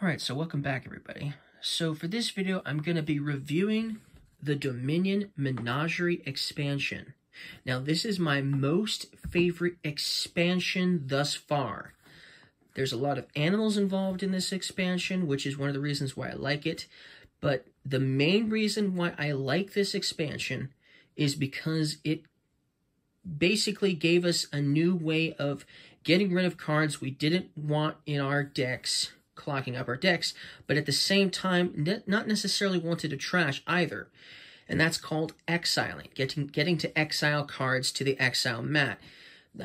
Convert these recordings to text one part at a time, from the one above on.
Alright, so welcome back everybody. So for this video, I'm going to be reviewing the Dominion Menagerie expansion. Now this is my most favorite expansion thus far. There's a lot of animals involved in this expansion, which is one of the reasons why I like it. But the main reason why I like this expansion is because it basically gave us a new way of getting rid of cards we didn't want in our decks, clogging up our decks, but at the same time, not necessarily wanted to trash either. And that's called exiling, getting to exile cards to the exile mat.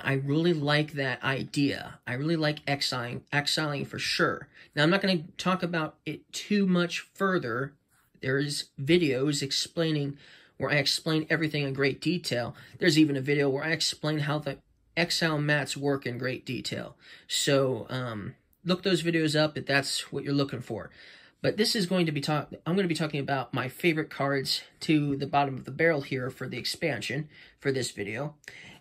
I really like that idea. I really like exiling for sure. Now, I'm not going to talk about it too much further. There's videos explaining where I explain everything in great detail. There's even a video where I explain how the exile mats work in great detail. So, look those videos up if that's what you're looking for. But this is going to be I'm going to be talking about my favorite cards to the bottom of the barrel here for the expansion for this video.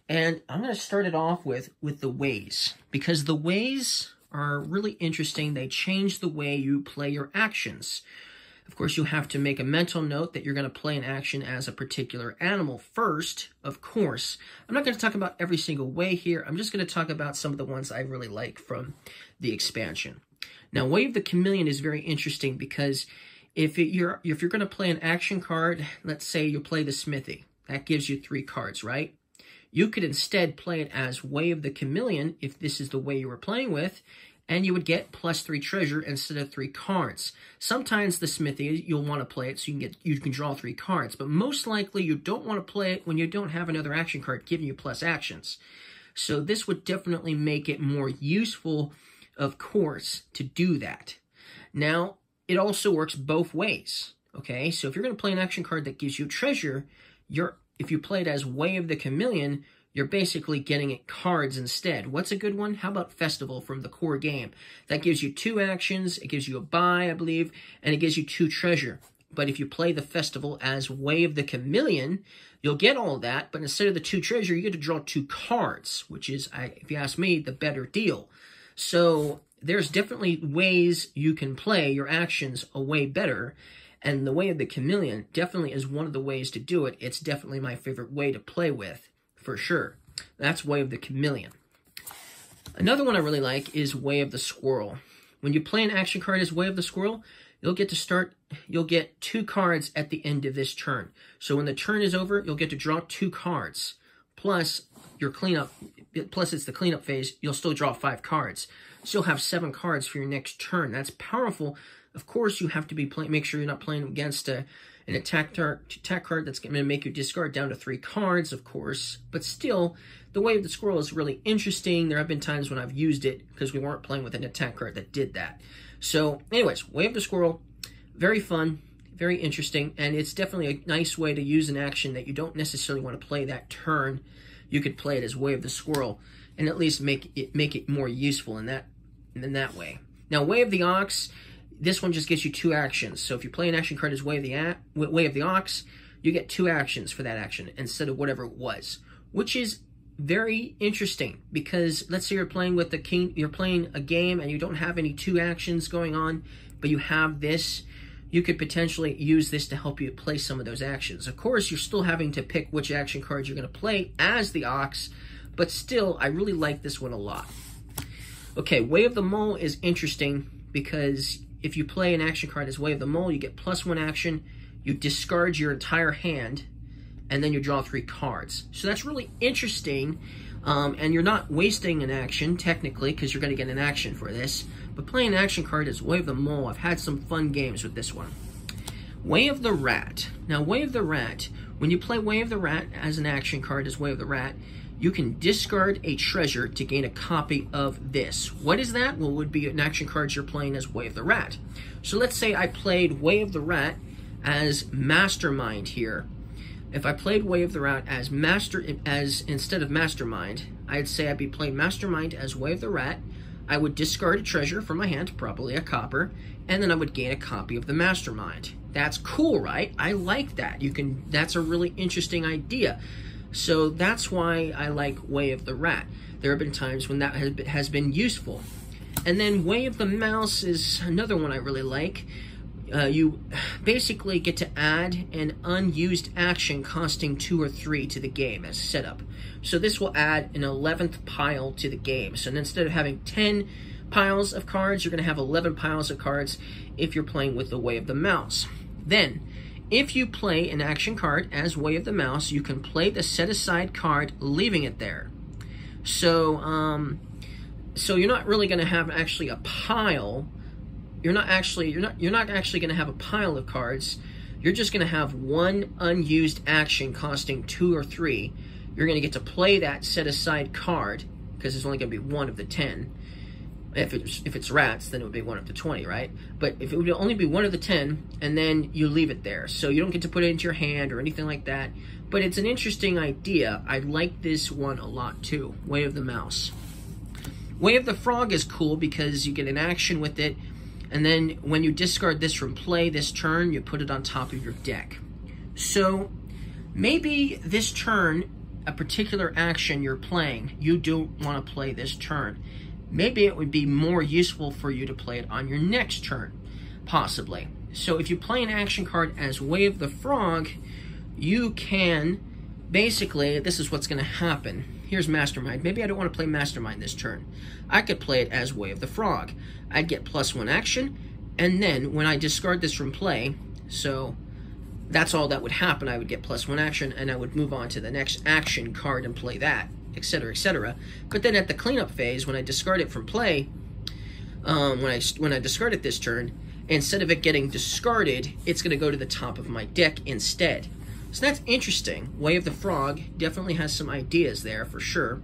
And I'm going to start it off with the ways, because the ways are really interesting. They change the way you play your actions. Of course, you have to make a mental note that you're going to play an action as a particular animal first, of course. I'm not going to talk about every single way here. I'm just going to talk about some of the ones I really like from the expansion. Now, Way of the Chameleon is very interesting because if you're going to play an action card, let's say you play the Smithy. That gives you 3 cards, right? You could instead play it as Way of the Chameleon if this is the way you were playing with, and you would get +3 treasure instead of 3 cards. Sometimes the Smithy, you'll want to play it so you can draw 3 cards, but most likely you don't want to play it when you don't have another action card giving you plus actions. So this would definitely make it more useful, of course, to do that. Now, it also works both ways, okay? So if you're going to play an action card that gives you treasure, if you play it as Way of the Chameleon, you're basically getting it cards instead. What's a good one? How about Festival from the core game? That gives you 2 actions, it gives you a buy, I believe, and it gives you 2 treasure. But if you play the Festival as Way of the Chameleon, you'll get all that, but instead of the 2 treasure, you get to draw 2 cards, which is, if you ask me, the better deal. So there's definitely ways you can play your actions a way better, and the Way of the Chameleon definitely is one of the ways to do it. It's definitely my favorite way to play with, for sure. That's Way of the Chameleon. Another one I really like is Way of the Squirrel. When you play an action card as Way of the Squirrel, you'll get 2 cards at the end of this turn. So when the turn is over, you'll get to draw 2 cards. Plus your cleanup, plus it's the cleanup phase, you'll still draw 5 cards. So you'll have 7 cards for your next turn. That's powerful. Of course, you have to make sure you're not playing against an attack card that's going to make you discard down to 3 cards, of course. But still, the Way of the Squirrel is really interesting. There have been times when I've used it because we weren't playing with an attack card that did that. So, anyways, Way of the Squirrel, very fun, very interesting, and it's definitely a nice way to use an action that you don't necessarily want to play that turn. You could play it as Way of the Squirrel and at least make it more useful in that way. Now, Way of the Ox, this one just gives you 2 actions. So if you play an action card as Way of the Ox, you get 2 actions for that action instead of whatever it was, which is very interesting because let's say you're playing with the king, you're playing a game and you don't have any 2 actions going on, but you have this. You could potentially use this to help you play some of those actions. Of course, you're still having to pick which action cards you're going to play as the Ox, but still, I really like this one a lot. Okay, Way of the Mole is interesting because if you play an action card as Way of the Mole, you get +1 action, you discard your entire hand, and then you draw 3 cards. So that's really interesting, and you're not wasting an action, technically, because you're going to get an action for this. But playing an action card as Way of the Mole, I've had some fun games with this one. Way of the Rat. Now, Way of the Rat, when you play Way of the Rat as an action card as Way of the Rat, you can discard a treasure to gain a copy of this. What is that? Well, it would be an action card you're playing as Way of the Rat. So let's say I played Way of the Rat as Mastermind here. If I played Way of the Rat as instead of Mastermind, I'd say I'd be playing Mastermind as Way of the Rat. I would discard a treasure from my hand, probably a copper, and then I would gain a copy of the Mastermind. That's cool, right? I like that. That's a really interesting idea. So that's why I like Way of the Rat. There have been times when that has been useful. And then Way of the Mouse is another one I really like. You basically get to add an unused action costing 2 or 3 to the game as setup. So this will add an 11th pile to the game. So instead of having 10 piles of cards, you're going to have 11 piles of cards if you're playing with the Way of the Mouse. Then, if you play an action card as Way of the Mouse, you can play the set-aside card, leaving it there. So, so you're not really going to have actually a pile. You're not actually going to have a pile of cards. You're just going to have one unused action costing 2 or 3. You're going to get to play that set-aside card because it's only going to be one of the 10. If it's rats, then it would be one of the 20, right? But if it would only be one of the 10, and then you leave it there. So you don't get to put it into your hand or anything like that. But it's an interesting idea. I like this one a lot too, Way of the Mouse. Way of the Frog is cool because you get an action with it, and then when you discard this from play this turn, you put it on top of your deck. So maybe this turn, a particular action you're playing, you don't want to play this turn. Maybe it would be more useful for you to play it on your next turn, possibly. So if you play an action card as Way of the Frog, you can, basically, this is what's going to happen. Here's Mastermind. Maybe I don't want to play Mastermind this turn. I could play it as Way of the Frog. I'd get +1 action, and then when I discard this from play, so that's all that would happen. I would get +1 action, and I would move on to the next action card and play that, etc., etc. But then at the cleanup phase, when I discard it from play, when I discard it this turn, instead of it getting discarded, it's going to go to the top of my deck instead. So that's interesting. Way of the Frog definitely has some ideas there for sure.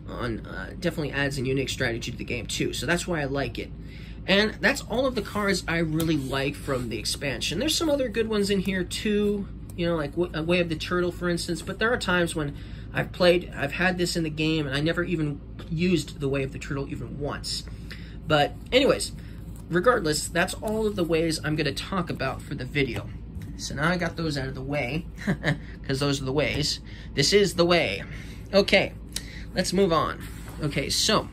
Definitely adds a unique strategy to the game too. So that's why I like it. And that's all of the cards I really like from the expansion. There's some other good ones in here too. You know, like Way of the Turtle, for instance. But there are times when I've had this in the game, and I never even used the Way of the Turtle even once. But anyways, regardless, that's all of the ways I'm going to talk about for the video. So now I got those out of the way, because those are the ways. This is the way. Okay, let's move on. Okay, so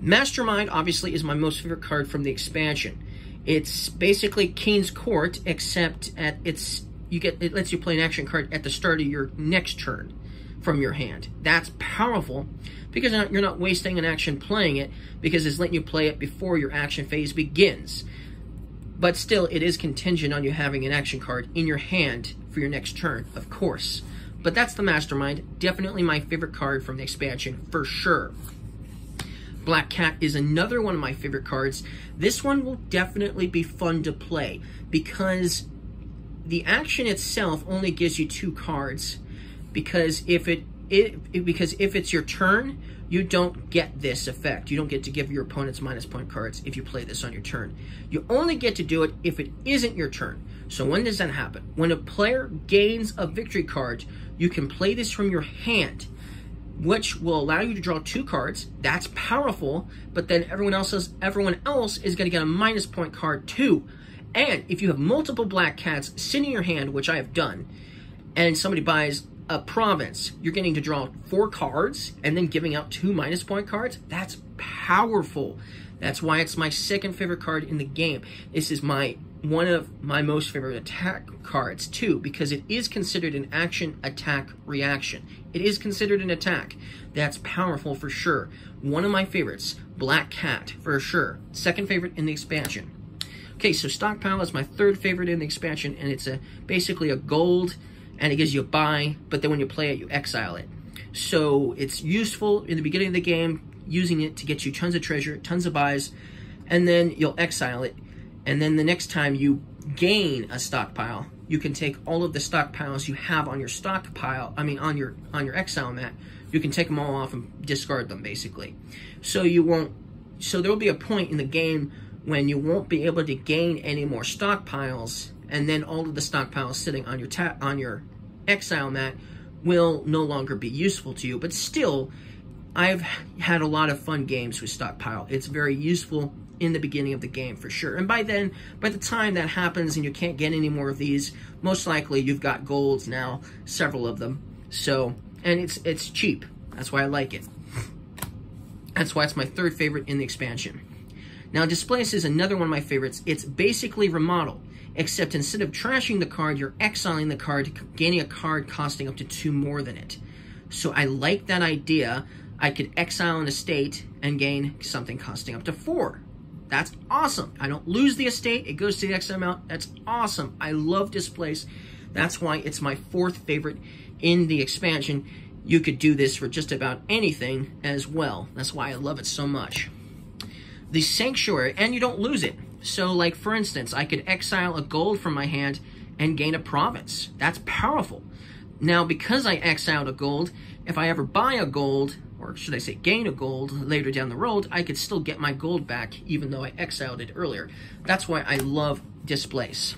Mastermind obviously is my most favorite card from the expansion. It's basically King's Court, except it lets you play an action card at the start of your next turn from your hand. That's powerful because you're not wasting an action playing it, because it's letting you play it before your action phase begins. But still, it is contingent on you having an action card in your hand for your next turn, of course. But that's the Mastermind. Definitely my favorite card from the expansion, for sure. Black Cat is another one of my favorite cards. This one will definitely be fun to play, because the action itself only gives you 2 cards. Because if it's your turn, you don't get this effect. You don't get to give your opponents -point cards if you play this on your turn. You only get to do it if it isn't your turn. So when does that happen? When a player gains a victory card, you can play this from your hand, which will allow you to draw 2 cards. That's powerful, but then everyone else is going to get a -point card too. And if you have multiple Black Cats sitting in your hand, which I have done, and somebody buys a province, you're getting to draw 4 cards and then giving out 2 -point cards. That's powerful. That's why it's my second favorite card in the game. This is one of my most favorite attack cards too, because it is considered an action, attack, reaction. It is considered an attack. That's powerful for sure. One of my favorites, Black Cat, for sure. Second favorite in the expansion. Okay, so Stockpile is my third favorite in the expansion, and it's basically a gold, and it gives you a buy, but then when you play it, you exile it. So it's useful in the beginning of the game, using it to get you tons of treasure, tons of buys, and then you'll exile it. And then the next time you gain a stockpile, you can take all of the stockpiles you have on your stockpile, on your exile mat, you can take them all off and discard them, basically. So there'll be a point in the game when you won't be able to gain any more stockpiles, and then all of the stockpiles sitting on your exile mat will no longer be useful to you. But still, I've had a lot of fun games with Stockpile. It's very useful in the beginning of the game for sure. And by the time that happens and you can't get any more of these, most likely you've got golds now, several of them. So, and it's cheap. That's why I like it. That's why it's my third favorite in the expansion. Now, Displace is another one of my favorites. It's basically Remodel, except instead of trashing the card, you're exiling the card, gaining a card costing up to 2 more than it. So I like that idea. I could exile an estate and gain something costing up to 4. That's awesome. I don't lose the estate. It goes to the X amount. That's awesome. I love Displace. That's why it's my 4th favorite in the expansion. You could do this for just about anything as well. That's why I love it so much. The Sanctuary, and you don't lose it. So, like, for instance, I could exile a gold from my hand and gain a province. That's powerful. Now, because I exiled a gold, if I ever buy a gold, or should I say gain a gold later down the road, I could still get my gold back even though I exiled it earlier. That's why I love Displace.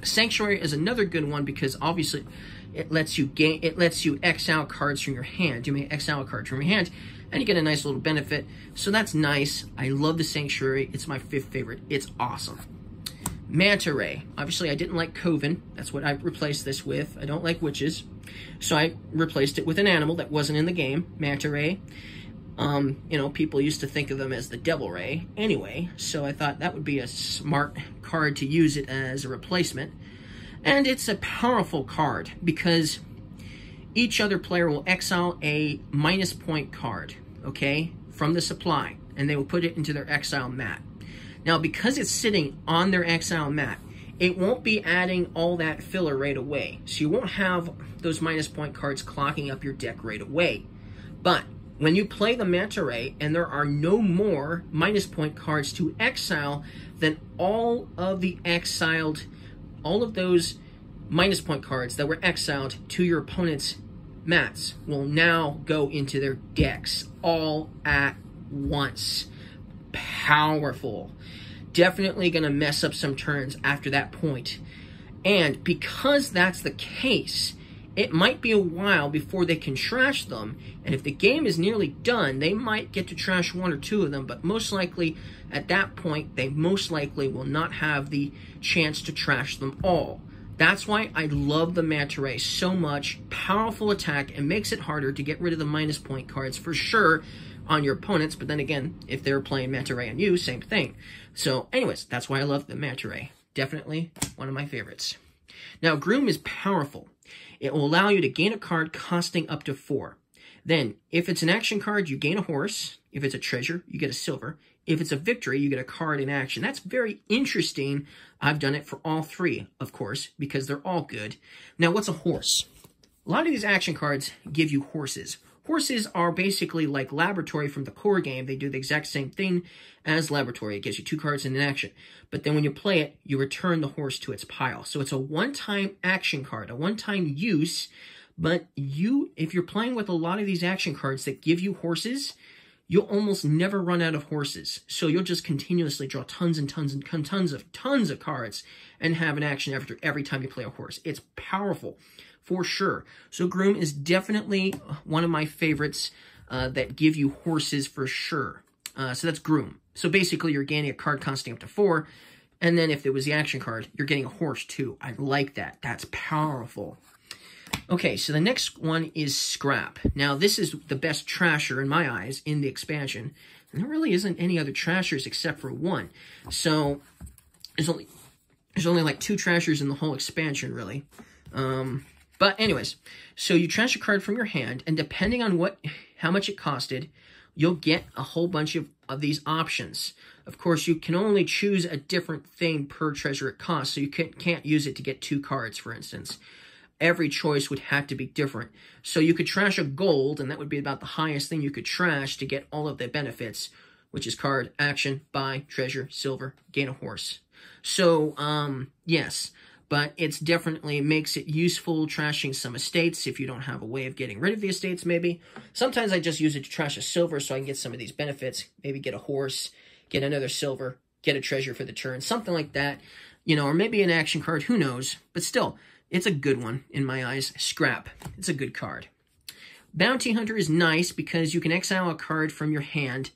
Sanctuary is another good one because obviously it lets you exile cards from your hand. You may exile a card from your hand and you get a nice little benefit. So that's nice. I love the Sanctuary. It's my 5th favorite. It's awesome. Manta Ray. Obviously, I didn't like Coven. That's what I replaced this with. I don't like witches. So I replaced it with an animal that wasn't in the game, Manta Ray. You know, people used to think of them as the Devil Ray anyway, so I thought that would be a smart card to use it as a replacement. And it's a powerful card because each other player will exile a -point card, okay, from the supply, and they will put it into their exile mat. Now, because it's sitting on their exile mat, it won't be adding all that filler right away. So you won't have those -point cards clogging up your deck right away. But when you play the Manta Ray and there are no more -point cards to exile, then all of those -point cards that were exiled to your opponent's mats will now go into their decks all at once. Powerful. Definitely going to mess up some turns after that point. And because that's the case, it might be a while before they can trash them. And if the game is nearly done, they might get to trash 1 or 2 of them. But most likely, at that point, they most likely will not have the chance to trash them all. That's why I love the Manta Ray so much. Powerful attack, and makes it harder to get rid of the -point cards for sure on your opponents, but then again, if they're playing Manta Ray on you, same thing. So anyways, that's why I love the Manta Ray. Definitely one of my favorites. Now, Groom is powerful. It will allow you to gain a card costing up to 4. Then, if it's an action card, you gain a horse. If it's a treasure, you get a silver. If it's a victory, you get a card in action. That's very interesting. I've done it for all 3, of course, because they're all good. Now, what's a horse? A lot of these action cards give you horses. Horses are basically like Laboratory from the core game. They do the exact same thing as Laboratory. It gives you 2 cards in an action. But then when you play it, you return the horse to its pile. So it's a one-time action card, a one-time use. But if you're playing with a lot of these action cards that give you horses, you'll almost never run out of horses. So you'll just continuously draw tons and tons of cards and have an action after every time you play a horse. It's powerful. For sure. So Groom is definitely one of my favorites that give you horses for sure. So that's Groom. So basically you're gaining a card costing up to 4. And then if it was the action card, you're getting a horse too. I like that. That's powerful. Okay, so the next one is Scrap. Now this is the best trasher in my eyes in the expansion. And there really isn't any other trashers except for one. So there's only like 2 trashers in the whole expansion really. But anyways, so you trash a card from your hand, and depending on how much it costed, you'll get a whole bunch of these options. Of course, you can only choose a different thing per treasure it costs, so you can't use it to get 2 cards, for instance. Every choice would have to be different. So you could trash a gold, and that would be about the highest thing you could trash to get all of the benefits, which is card, action, buy, treasure, silver, gain a horse. So, yes. But it's definitely makes it useful trashing some estates if you don't have a way of getting rid of the estates, maybe. Sometimes I just use it to trash a silver so I can get some of these benefits. Maybe get a horse, get another silver, get a treasure for the turn, something like that. You know, or maybe an action card, who knows. But still, it's a good one in my eyes. Scrap. It's a good card. Bounty Hunter is nice because you can exile a card from your hand,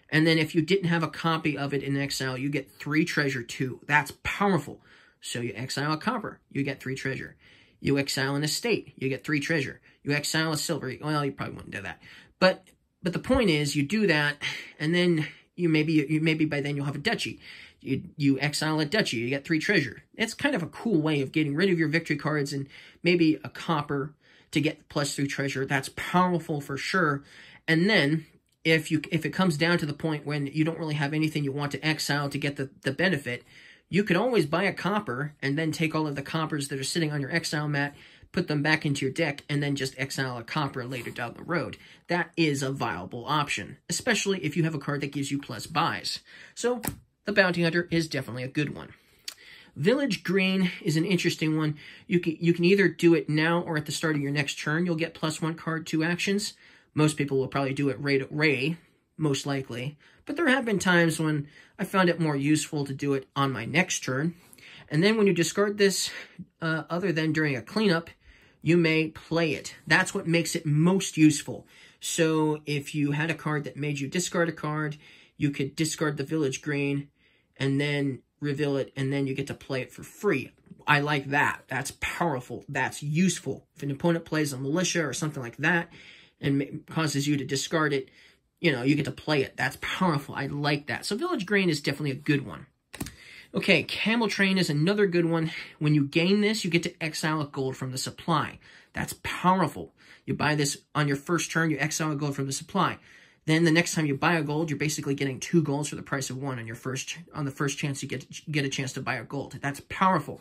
and then if you didn't have a copy of it in exile, you get 3 treasure too. That's powerful. So you exile a copper, you get 3 treasure. You exile an estate, you get 3 treasure. You exile a silver, well, you probably wouldn't do that. But the point is, you do that, and then maybe by then you'll have a duchy. You exile a duchy, you get 3 treasure. It's kind of a cool way of getting rid of your victory cards and maybe a copper to get +3 treasure. That's powerful for sure. And then if it comes down to the point when you don't really have anything you want to exile to get the benefit, you could always buy a copper and then take all of the coppers that are sitting on your exile mat, put them back into your deck, and then just exile a copper later down the road. That is a viable option, especially if you have a card that gives you plus buys. So the Bounty Hunter is definitely a good one. Village Green is an interesting one. You can either do it now or at the start of your next turn. You'll get +1 card, 2 actions. Most people will probably do it Ray, most likely. But there have been times when I found it more useful to do it on my next turn. And then when you discard this, other than during a cleanup, you may play it. That's what makes it most useful. So if you had a card that made you discard a card, you could discard the Village Green and then reveal it, and then you get to play it for free. I like that. That's powerful. That's useful. If an opponent plays a Militia or something like that and causes you to discard it, you know, you get to play it. That's powerful. I like that. So Village Green is definitely a good one. Okay, Camel Train is another good one. When you gain this, you get to exile a gold from the supply. That's powerful. You buy this on your first turn, you exile a gold from the supply. Then the next time you buy a gold, you're basically getting 2 golds for the price of 1 on the first chance you get a chance to buy a gold. That's powerful.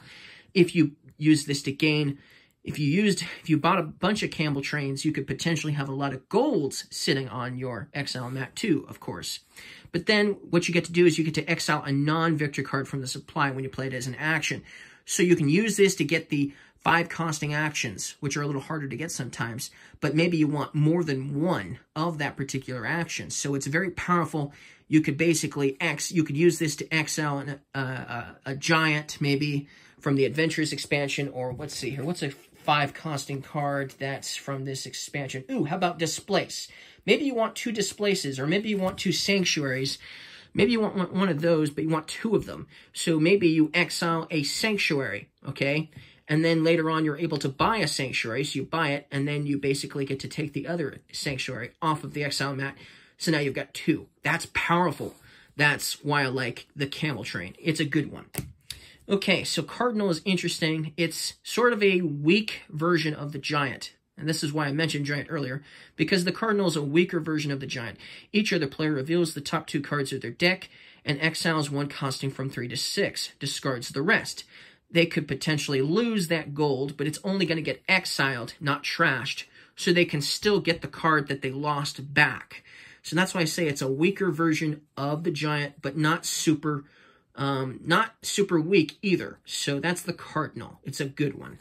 If you use this to gain, if you bought a bunch of Camel Trains, you could potentially have a lot of golds sitting on your exile mat too, of course. But then what you get to do is you get to exile a non-victory card from the supply when you play it as an action. So you can use this to get the 5 costing actions, which are a little harder to get sometimes, but maybe you want more than one of that particular action. So it's very powerful. You could basically you could use this to exile a giant, maybe from the Adventures expansion, or let's see here, what's a 5 costing card that's from this expansion? Ooh, how about Displace? Maybe you want 2 Displaces, or maybe you want 2 Sanctuaries. Maybe you want one of those, but you want 2 of them. So maybe you exile a Sanctuary, okay? And then later on, you're able to buy a Sanctuary, so you buy it, and then you basically get to take the other Sanctuary off of the exile mat. So now you've got 2. That's powerful. That's why I like the Camel Train. It's a good one. Okay, so Cardinal is interesting. It's sort of a weak version of the Giant. And this is why I mentioned Giant earlier, because the Cardinal is a weaker version of the Giant. Each other player reveals the top 2 cards of their deck and exiles 1 costing from 3 to 6, discards the rest. They could potentially lose that gold, but it's only going to get exiled, not trashed, so they can still get the card that they lost back. So that's why I say it's a weaker version of the Giant, but not super weak either. So that's the Cardinal. It's a good one.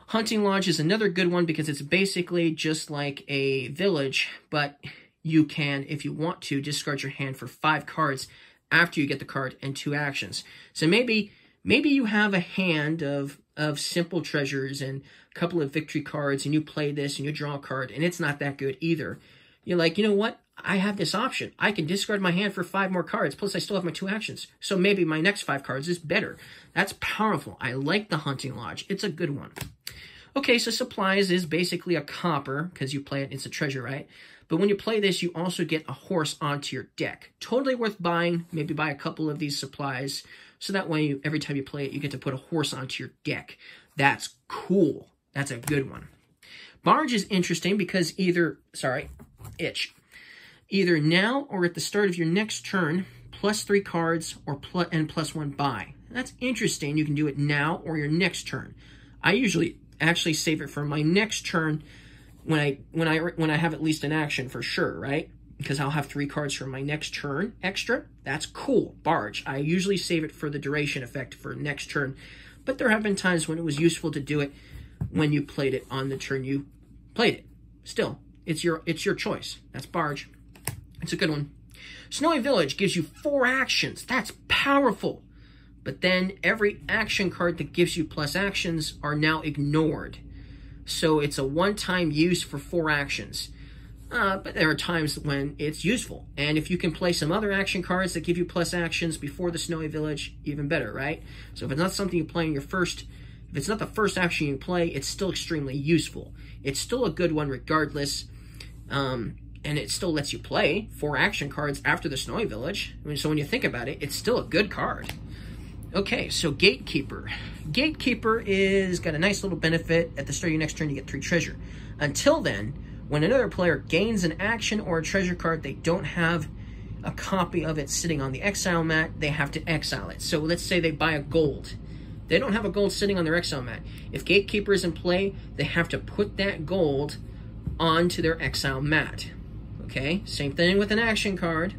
Hunting Lodge is another good one because it's basically just like a village, but you can, if you want to, discard your hand for 5 cards after you get the card and 2 actions. So maybe you have a hand of simple treasures and a couple of victory cards, and you play this and you draw a card, and it's not that good either. You're like, you know what? I have this option. I can discard my hand for 5 more cards, plus I still have my 2 actions. So maybe my next 5 cards is better. That's powerful. I like the Hunting Lodge. It's a good one. Okay, so Supplies is basically a copper, because you play it, it's a treasure, right? But when you play this, you also get a horse onto your deck. Totally worth buying. Maybe buy a couple of these supplies. So that way, every time you play it, you get to put a horse onto your deck. That's cool. That's a good one. Barge is interesting because either now or at the start of your next turn, +3 cards or +1 buy. That's interesting. You can do it now or your next turn. I usually actually save it for my next turn when I have at least an action for sure, right? Because I'll have 3 cards for my next turn extra. That's cool. Barge. I usually save it for the duration effect for next turn, but there have been times when it was useful to do it when you played it on the turn you played it. Still, it's your choice. That's Barge. It's a good one. Snowy Village gives you 4 actions. That's powerful. But then every action card that gives you plus actions are now ignored. So it's a one-time use for 4 actions. But there are times when it's useful. And if you can play some other action cards that give you plus actions before the Snowy Village, even better, right? So if it's not something you play in your first, if it's not the first action you play, it's still extremely useful. It's still a good one regardless. and it still lets you play 4 action cards after the Snowy Village. I mean, so when you think about it, it's still a good card. Okay, so Gatekeeper. Gatekeeper is got a nice little benefit. At the start of your next turn, you get 3 treasure. Until then, when another player gains an action or a treasure card, they don't have a copy of it sitting on the exile mat, they have to exile it. So let's say they buy a gold. They don't have a gold sitting on their exile mat. If Gatekeeper is in play, they have to put that gold onto their exile mat. Okay, same thing with an action card.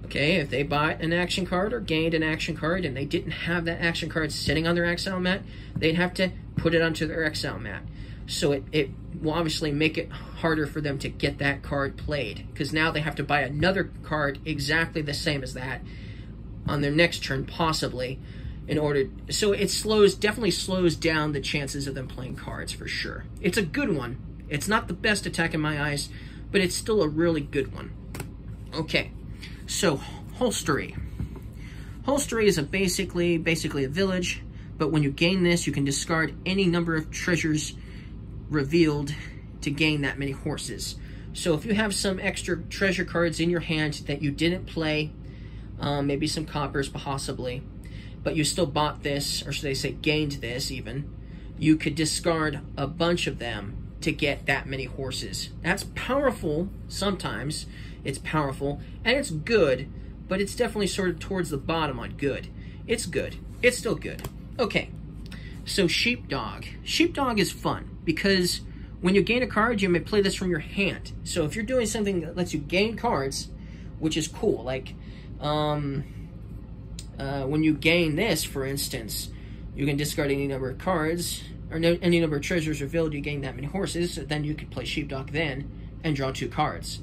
Okay, if they bought an action card or gained an action card and they didn't have that action card sitting on their exile mat, they'd have to put it onto their exile mat. So it will obviously make it harder for them to get that card played, because now they have to buy another card exactly the same as that on their next turn, possibly, in order. So it definitely slows down the chances of them playing cards for sure. It's a good one. It's not the best attack in my eyes, but it's still a really good one. Okay, so Holstery. Holstery is basically a village, but when you gain this, you can discard any number of treasures revealed to gain that many horses. So if you have some extra treasure cards in your hand that you didn't play, maybe some coppers possibly, but you still bought this, or should I say gained this even, you could discard a bunch of them to get that many horses. That's powerful. Sometimes it's powerful, and it's good, but it's definitely sort of towards the bottom on good. It's good. It's still good. Okay, so Sheepdog. Sheepdog is fun because when you gain a card, you may play this from your hand. So if you're doing something that lets you gain cards, which is cool, like when you gain this, for instance, you can discard any number of cards, or any number of treasures revealed, you gain that many horses, so then you could play Sheepdog then and draw 2 cards.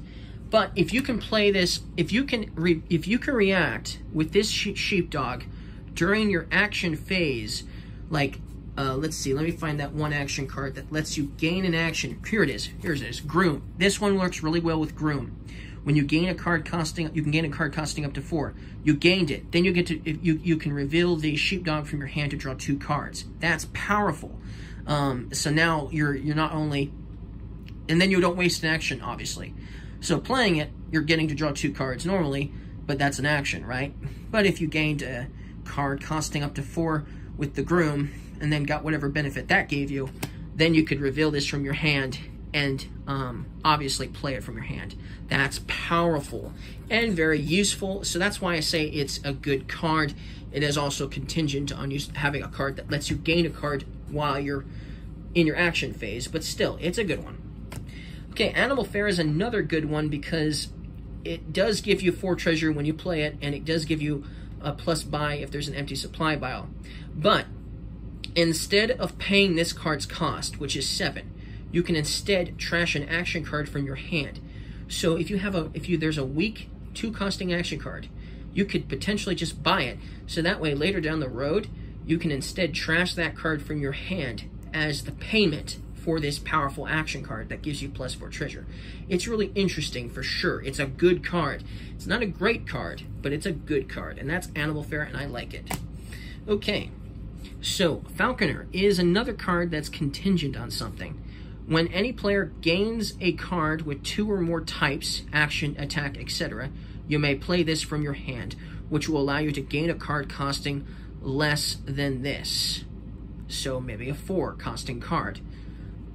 But if you can play this, if you can react with this Sheepdog during your action phase, like, let's see, let me find that one action card that lets you gain an action. Here it is. Here's this, Groom. This one works really well with Groom. When you gain a card costing, you can gain a card costing up to 4. You gained it. Then you get to, you can reveal the Sheepdog from your hand to draw 2 cards. That's powerful. So now you're not only, and then you don't waste an action, obviously. So playing it, you're getting to draw 2 cards normally, but that's an action, right? But if you gained a card costing up to 4 with the Groom, and then got whatever benefit that gave you, then you could reveal this from your hand and obviously play it from your hand. That's powerful and very useful, so that's why I say it's a good card. It is also contingent on you having a card that lets you gain a card while you're in your action phase, but still, it's a good one. Okay, Animal Fair is another good one because it does give you 4 treasure when you play it, and it does give you a plus buy if there's an empty supply pile. But instead of paying this card's cost, which is 7, you can instead trash an action card from your hand. So if there's a weak 2 costing action card, you could potentially just buy it. So that way later down the road, you can instead trash that card from your hand as the payment for this powerful action card that gives you plus 4 treasure. It's really interesting for sure. It's a good card. It's not a great card, but it's a good card, and that's Animal Fair, and I like it. Okay, so Falconer is another card that's contingent on something. When any player gains a card with 2 or more types, action, attack, etc., you may play this from your hand, which will allow you to gain a card costing less than this. So maybe a 4 costing card.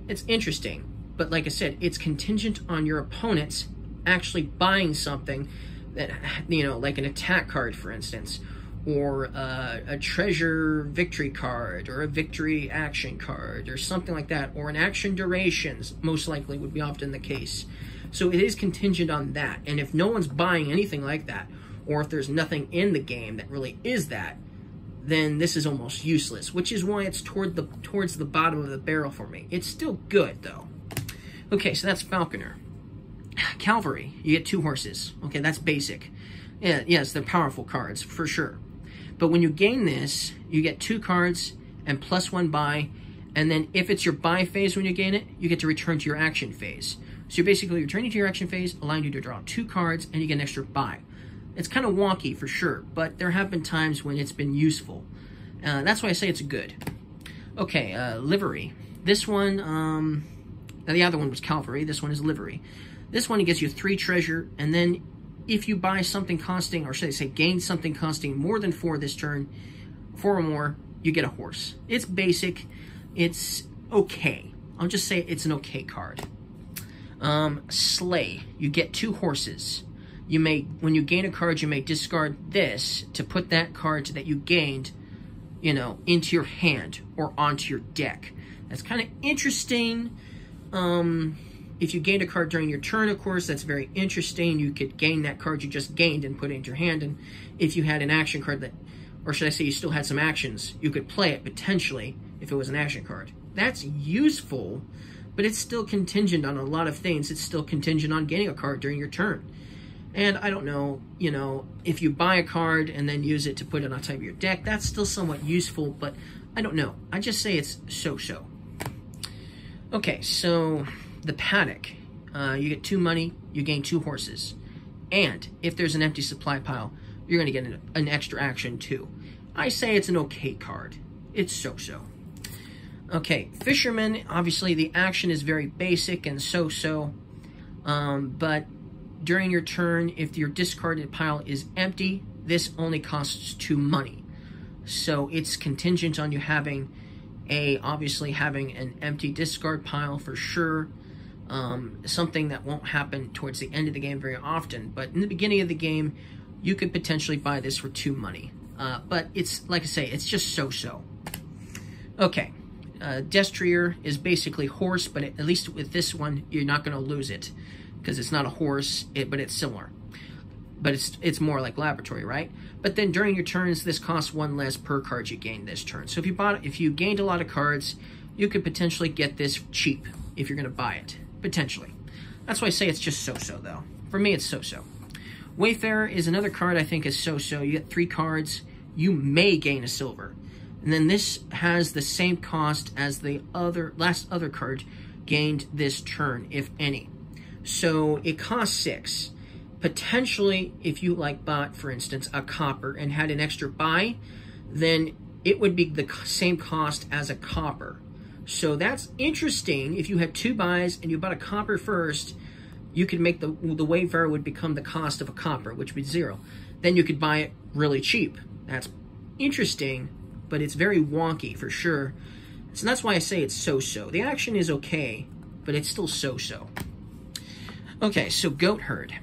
It's interesting, but like I said, it's contingent on your opponents actually buying something that, like an attack card, for instance, or a treasure victory card, or a victory action card, or something like that, or an action durations, most likely would be often the case. So it is contingent on that, and if no one's buying anything like that, or if there's nothing in the game that really is that, then this is almost useless, which is why it's towards the bottom of the barrel for me. It's still good, though. Okay, so that's Falconer. Cavalry, you get 2 horses. Okay, that's basic. Yeah, yes, they're powerful cards, for sure. But when you gain this, you get 2 cards and plus 1 buy, and then if it's your buy phase when you gain it, you get to return to your action phase. So you're basically returning to your action phase, allowing you to draw 2 cards, and you get an extra buy. It's kind of wonky for sure, but there have been times when it's been useful. That's why I say it's good. Okay, Livery. This one, the other one was Cavalry. This one is Livery. This one gets you 3 treasure, and then if you buy something costing, or should I say gain something costing more than 4 this turn, 4 or more, you get a horse. It's basic. It's okay. I'll just say it's an okay card. Slay. You get 2 horses. You may, when you gain a card, you may discard this to put that card that you gained, you know, into your hand or onto your deck. That's kind of interesting. If you gained a card during your turn, of course, that's very interesting. You could gain that card you just gained and put it into your hand. And if you had an action card that, or should I say you still had some actions, you could play it potentially if it was an action card. That's useful, but it's still contingent on a lot of things. It's still contingent on gaining a card during your turn. And I don't know, you know, if you buy a card and then use it to put it on top of your deck, that's still somewhat useful, but I don't know. I just say it's so-so. Okay, so the paddock. You get 2 money, you gain 2 horses. And if there's an empty supply pile, you're going to get an extra action too. I say it's an okay card. It's so-so. Okay, Fisherman, obviously the action is very basic and so-so. But during your turn, if your discarded pile is empty, this only costs 2 money. So it's contingent on you having obviously having an empty discard pile for sure. Something that won't happen towards the end of the game very often, but in the beginning of the game, you could potentially buy this for 2 money. But it's, like I say, it's just so-so. Okay, Destrier is basically horse, but at least with this one, you're not going to lose it, because it's not a horse, but it's similar. But it's more like laboratory, right? But then during your turns, this costs 1 less per card you gain this turn. So if you gained a lot of cards, you could potentially get this cheap if you're going to buy it. Potentially. That's why I say it's just so-so, though. For me, it's so-so. Wayfarer is another card I think is so-so. You get 3 cards. You may gain a silver. And then this has the same cost as the last other card gained this turn, if any. So it costs 6. Potentially, if you bought, for instance, a copper and had an extra buy, then it would be the same cost as a copper. So that's interesting. If you had 2 buys and you bought a copper first, you could make the Wayfarer would become the cost of a copper, which would be 0. Then you could buy it really cheap. That's interesting, but it's very wonky for sure. So that's why I say it's so-so. The action is okay, but it's still so-so. Okay, so Goatherd.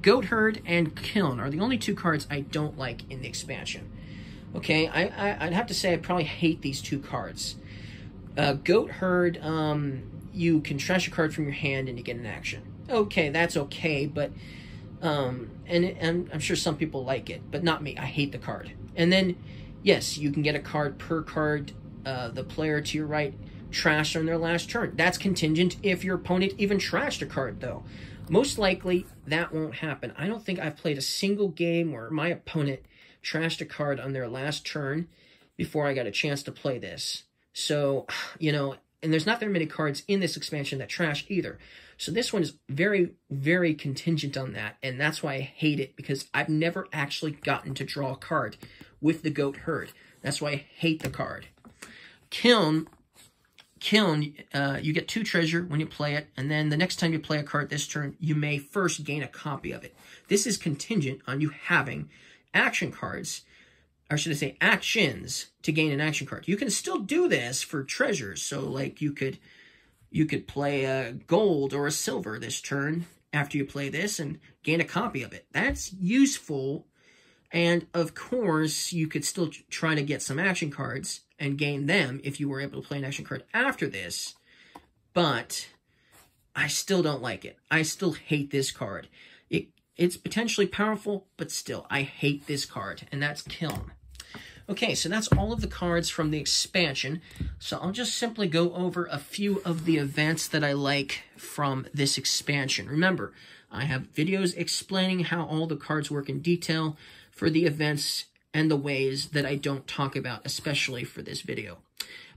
Goatherd and Kiln are the only 2 cards I don't like in the expansion. Okay, I'd have to say I probably hate these 2 cards. Goatherd, you can trash a card from your hand and you get an action. Okay, that's okay, but and I'm sure some people like it, but not me. I hate the card. And then, yes, you can get a card per card. The player to your right trashed on their last turn. That's contingent if your opponent even trashed a card, though. Most likely, that won't happen. I don't think I've played a single game where my opponent trashed a card on their last turn before I got a chance to play this. So, you know, and there's not very many cards in this expansion that trash either. So this one is very, very contingent on that, and that's why I hate it, because I've never actually gotten to draw a card with the Goatherd. That's why I hate the card. Kiln, you get 2 treasure when you play it, and then the next time you play a card this turn, you may first gain a copy of it. This is contingent on you having action cards, or should I say actions, to gain an action card. You can still do this for treasures, so like you could play a gold or a silver this turn after you play this and gain a copy of it. That's useful, and of course, you could still try to get some action cards and gain them if you were able to play an action card after this, but I still don't like it. I still hate this card. It's potentially powerful, but still, I hate this card, and that's Kiln. Okay, so that's all of the cards from the expansion. So I'll just simply go over a few of the events that I like from this expansion. Remember, I have videos explaining how all the cards work in detail for the events and the ways that I don't talk about, especially for this video.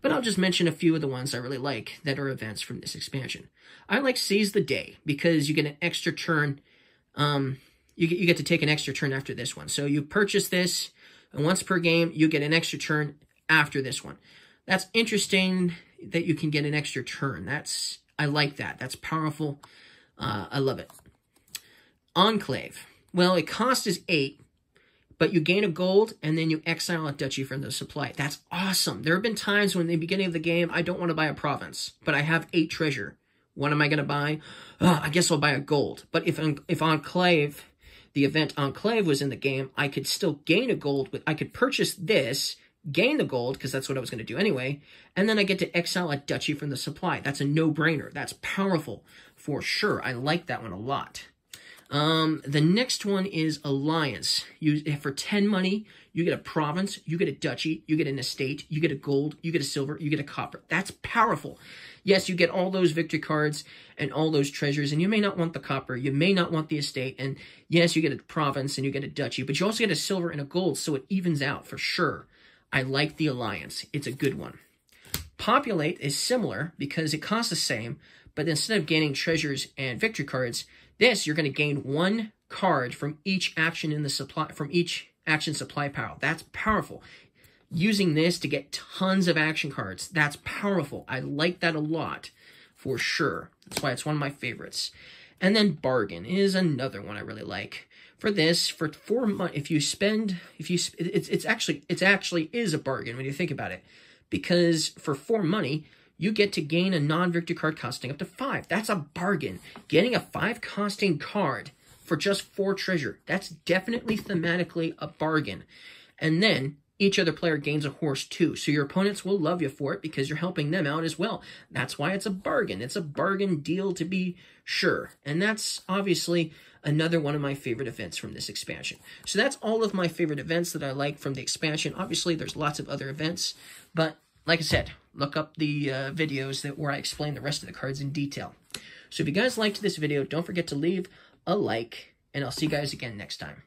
But I'll just mention a few of the ones I really like that are events from this expansion. I like Seize the Day, because you get an extra turn. You get to take an extra turn after this one. So you purchase this, and once per game, you get an extra turn after this one. That's interesting that you can get an extra turn. I like that. That's powerful. I love it. Enclave. Well, it cost is 8, but you gain a gold, and then you exile a duchy from the supply. That's awesome. There have been times when in the beginning of the game, I don't want to buy a province, but I have 8 treasure. What am I going to buy? I guess I'll buy a gold. But if Enclave, the event Enclave was in the game, I could still gain a gold. I could purchase this, gain the gold, because that's what I was going to do anyway, and then I get to exile a duchy from the supply. That's a no-brainer. That's powerful for sure. I like that one a lot. The next one is Alliance. For 10 money, you get a province, you get a duchy, you get an estate, you get a gold, you get a silver, you get a copper. That's powerful. Yes, you get all those victory cards and all those treasures, and you may not want the copper, you may not want the estate, and yes, you get a province and you get a duchy, but you also get a silver and a gold, so it evens out for sure. I like the Alliance. It's a good one. Populate is similar because it costs the same, but instead of gaining treasures and victory cards, this, you're going to gain 1 card from each action in the supply, from each action supply pile. That's powerful. Using this to get tons of action cards, that's powerful. I like that a lot, for sure. That's why it's one of my favorites. And then Bargain is another one I really like. For this, for 4 months, it's actually is a bargain when you think about it, because for 4 money, you get to gain a non-victory card costing up to 5. That's a bargain. Getting a 5 costing card for just 4 treasure, that's definitely thematically a bargain. And then each other player gains a horse too, so your opponents will love you for it because you're helping them out as well. That's why it's a bargain. It's a bargain deal to be sure. And that's obviously another one of my favorite events from this expansion. So that's all of my favorite events that I like from the expansion. Obviously, there's lots of other events, but like I said, look up the videos where I explain the rest of the cards in detail. So if you guys liked this video, don't forget to leave a like, and I'll see you guys again next time.